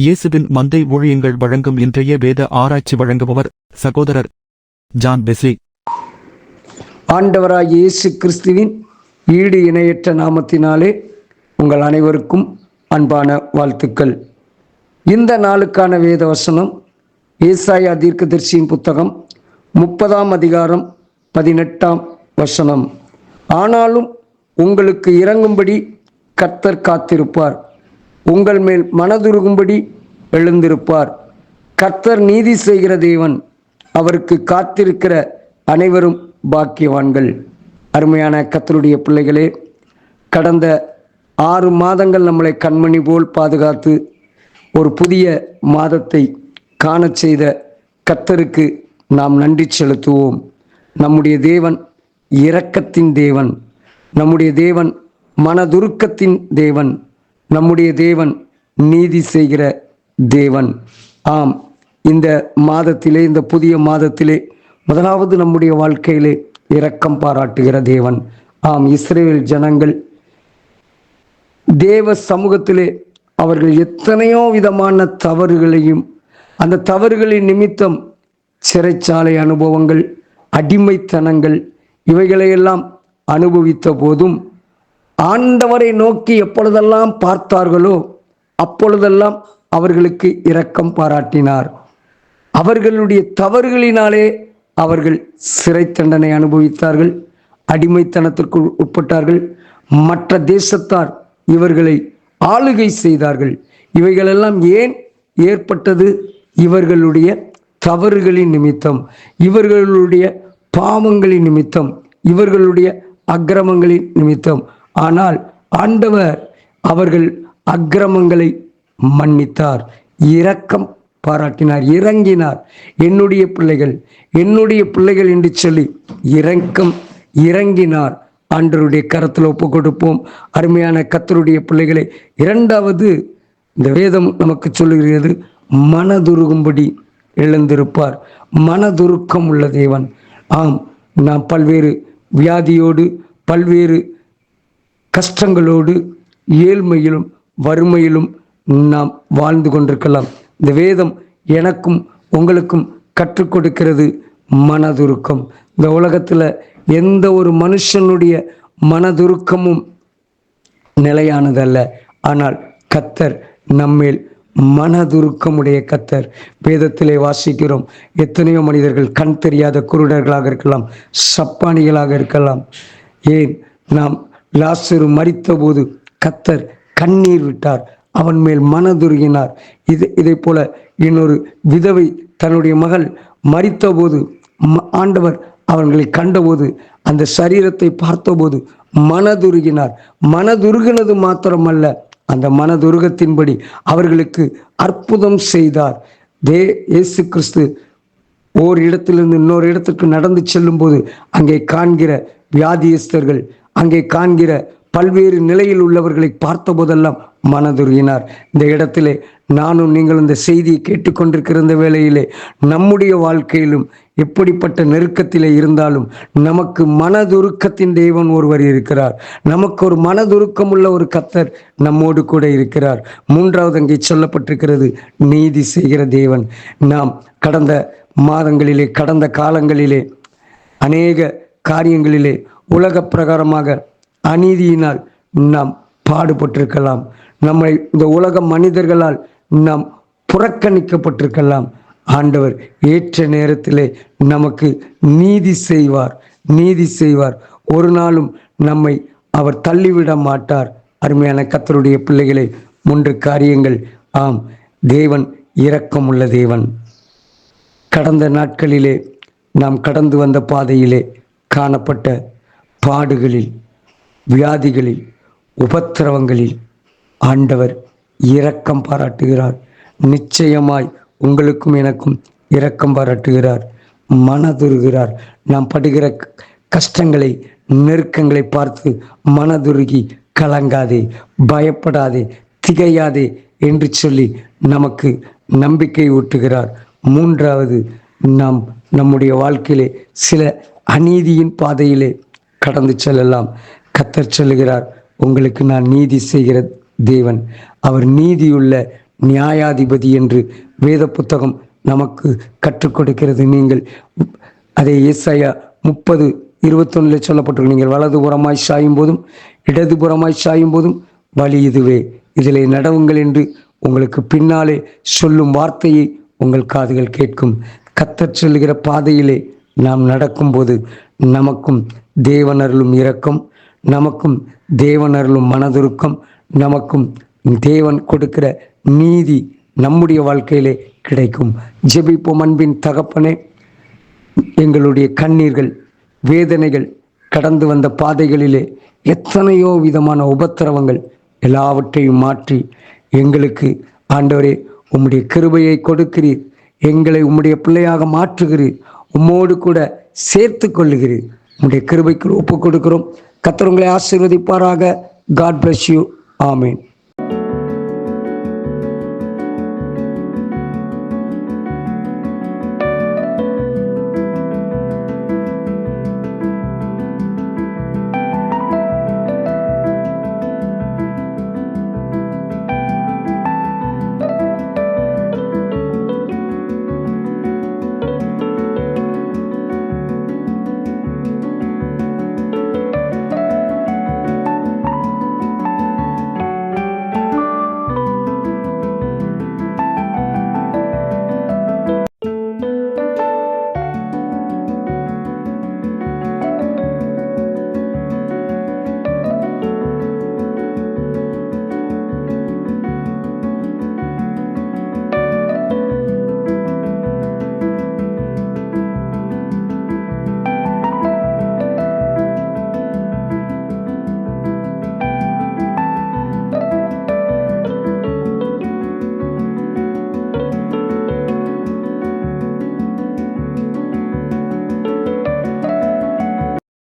இயேசுவின் மந்தை ஊழியங்கள் வழங்கும் இன்றைய வேத ஆராய்ச்சி வழங்குபவர் சகோதரர் ஜான் பெஸ்லி. ஆண்டவராகிய இயேசு கிறிஸ்துவின் ஈடு இணையற்ற நாமத்தினாலே உங்கள் அனைவருக்கும் அன்பான வாழ்த்துக்கள். இந்த நாளுக்கான வேத வசனம் ஏசாயா தீர்க்கதரிசியின் புத்தகம் 30ஆம் அதிகாரம் 18ஆம் வசனம். ஆனாலும் உங்களுக்கு இரங்கும்படி கர்த்தர் காத்திருப்பார், உங்கள் மேல் மனதுருகும்படி எழுந்திருப்பார். கர்த்தர் நீதி செய்கிற தேவன், அவருக்கு காத்திருக்கிற அனைவரும் பாக்கியவான்கள். அருமையான கர்த்தருடைய பிள்ளைகளே, கடந்த 6 மாதங்கள் நம்மளை கண்மணி போல் பாதுகாத்து ஒரு புதிய மாதத்தை காண செய்த கர்த்தருக்கு நாம் நன்றி செலுத்துவோம். நம்முடைய தேவன் இரக்கத்தின் தேவன், நம்முடைய தேவன் மனதுருக்கத்தின் தேவன், நம்முடைய தேவன் நீதி செய்கிற தேவன். ஆம், இந்த மாதத்திலே, இந்த புதிய மாதத்திலே முதலாவது நம்முடைய வாழ்க்கையிலே இரக்கம் பாராட்டுகிற தேவன். ஆம், இஸ்ரவேல் ஜனங்கள் தேவ சமூகத்திலே அவர்கள் எத்தனையோ விதமான தவறுகளையும், அந்த தவறுகளின் நிமித்தம் சிறைச்சாலை அனுபவங்கள், அடிமைத்தனங்கள் இவைகளையெல்லாம் அனுபவித்த போதும் ஆண்டவரை நோக்கி எப்பொழுதெல்லாம் பார்த்தார்களோ அப்பொழுதெல்லாம் அவர்களுக்கு இரக்கம் பாராட்டினார். அவர்களுடைய தவறுகளினாலே அவர்கள் சிறை தண்டனை அனுபவித்தார்கள், அடிமைத்தனத்திற்கு உட்பட்டார்கள், மற்ற தேசத்தார் இவர்களை ஆளுகை செய்தார்கள். இவைகளெல்லாம் ஏன் ஏற்பட்டது? இவர்களுடைய தவறுகளின் நிமித்தம், இவர்களுடைய பாவங்களின் நிமித்தம், இவர்களுடைய அக்கிரமங்களின் நிமித்தம். ஆனால் ஆண்டவர் அவர்கள் அக்கிரமங்களை மன்னித்தார், இரக்கம் பாராட்டினார், இறங்கினார். என்னுடைய பிள்ளைகள், என்னுடைய பிள்ளைகள் என்று சொல்லி இறங்கினார். ஆண்டவருடைய கரத்தில் ஒப்பு கொடுப்போம். அருமையான கர்த்தருடைய பிள்ளைகளை, இரண்டாவது இந்த வேதம் நமக்கு சொல்லுகிறது, மனதுருகும்படி எழுந்திருப்பார். மனதுருக்கம் உள்ள தேவன். ஆம், நாம் பல்வேறு வியாதியோடு, பல்வேறு கஷ்டங்களோடு, ஏழ்மையிலும் வறுமையிலும் நாம் வாழ்ந்து கொண்டிருக்கலாம். இந்த வேதம் எனக்கும் உங்களுக்கும் கற்றுக் கொடுக்கிறது மனதுருக்கம். இந்த உலகத்தில் எந்த ஒரு மனுஷனுடைய மனதுருக்கமும் நிலையானதல்ல. ஆனால் கர்த்தர் நம்மேல் மனதுருக்கமுடைய கர்த்தர். வேதத்திலே வாசிக்கிறோம், எத்தனையோ மனிதர்கள் கண் தெரியாத குருடர்களாக இருக்கலாம், சப்பானிகளாக இருக்கலாம். ஏன், நாம் லாசரு மரித்த போது கர்த்தர் கண்ணீர் விட்டார், அவன் மேல் மனதுருகினார். இதை போல இன்னொரு விதவை தன்னுடைய மகள் மரித்த போது ஆண்டவர் அவர்களை கண்டபோது, அந்த சரீரத்தை பார்த்தபோது மனதுருகினார். மனதுருகினது மாத்திரமல்ல, அந்த மனதுருகத்தின்படி அவர்களுக்கு அற்புதம் செய்தார். இயேசு கிறிஸ்து ஓர் இடத்திலிருந்து இன்னொரு இடத்திற்கு நடந்து செல்லும் போது அங்கே காண்கிற வியாதியஸ்தர்கள், அங்கே காண்கிற பல்வேறு நிலையில் உள்ளவர்களை பார்த்த போதெல்லாம் மனதுருகினார். இந்த இடத்திலே நானும் நீங்களும் இந்த செய்தியை கேட்டுக்கொண்டிருக்கிற இந்த வேளையிலே நம்முடைய வாழ்க்கையிலும் எப்படிப்பட்ட நெருக்கத்திலே இருந்தாலும் நமக்கு மனதுருக்கத்தின் தேவன் ஒருவர் இருக்கிறார். நமக்கு ஒரு மனதுருக்கம் உள்ள ஒரு கர்த்தர் நம்மோடு கூட இருக்கிறார். மூன்றாவது அங்கே சொல்லப்பட்டிருக்கிறது, நீதி செய்கிற தேவன். நாம் கடந்த மாதங்களிலே, கடந்த காலங்களிலே அநேக காரியங்களிலே உலக பிரகாரமாக அநீதியினால் நாம் பாடுபட்டிருக்கலாம். நம்மை இந்த உலக மனிதர்களால் நாம் புறக்கணிக்கப்பட்டிருக்கலாம். ஆண்டவர் ஏற்ற நேரத்திலே நமக்கு நீதி செய்வார், நீதி செய்வார். ஒரு நாளும் நம்மை அவர் தள்ளிவிட மாட்டார். அருமையான கர்த்தருடைய பிள்ளைகளே, 3 காரியங்கள். ஆம், தேவன் இரக்கம் உள்ள தேவன். கடந்த நாட்களிலே நாம் கடந்து வந்த பாதையிலே காணப்பட்ட பாடுகளில், வியாதிகளில், உபத்திரவங்களில் ஆண்டவர் இரக்கம் பாராட்டுகிறார். நிச்சயமாய் உங்களுக்கும் எனக்கும் இரக்கம் பாராட்டுகிறார், மனதுருகிறார். நாம் படுகிற கஷ்டங்களை, நெருக்கங்களை பார்த்து மனதுருகி கலங்காதே, பயப்படாதே, திகையாதே என்று சொல்லி நமக்கு நம்பிக்கை ஊட்டுகிறார். மூன்றாவது, நாம் நம்முடைய வாழ்க்கையிலே சில அநீதியின் பாதையிலே கடந்து செல்லலாம். கர்த்தர் சொல்லுகிறார், உங்களுக்கு நான் நீதி செய்கிற தேவன். அவர் நீதியுள்ள நியாயாதிபதி என்று வேத புத்தகம் நமக்கு கற்றுக் கொடுக்கிறது. நீங்கள் அதே ஏசாயா 30:21 சொல்லப்பட்டிருக்கு, நீங்கள் வலதுபுறமாய் சாயும் போதும் இடதுபுறமாய் சாயும் போதும் வழி இதுவே, இதிலே நடவுங்கள் என்று உங்களுக்கு பின்னாலே சொல்லும் வார்த்தையை உங்கள் காதுகள் கேட்கும். கர்த்தர் சொல்லுகிற பாதையிலே நாம் நடக்கும்போது நமக்கும் தேவனருளும் இரக்கம், நமக்கும் தேவனருளும் மனதுருக்கம், நமக்கும் தேவன் கொடுக்கிற நீதி நம்முடைய வாழ்க்கையிலே கிடைக்கும். ஜெபிப்போம். அன்பின் தகப்பனே, எங்களுடைய கண்ணீர்கள், வேதனைகள், கடந்து வந்த பாதைகளிலே எத்தனையோ விதமான உபத்திரவங்கள் எல்லாவற்றையும் மாற்றி எங்களுக்கு ஆண்டவரே உம்முடைய கிருபையை கொடுக்கிறீர். எங்களை உம்முடைய பிள்ளையாக மாற்றுகிறீர். உம்மோடு கூட சேர்த்து கொள்ளுகிறீர். உம்முடைய கிருபைக்கு ஒப்பு கொடுக்கிறோம். கர்த்தர் உங்களை ஆசீர்வதிப்பாராக. God bless you. ஆமென்.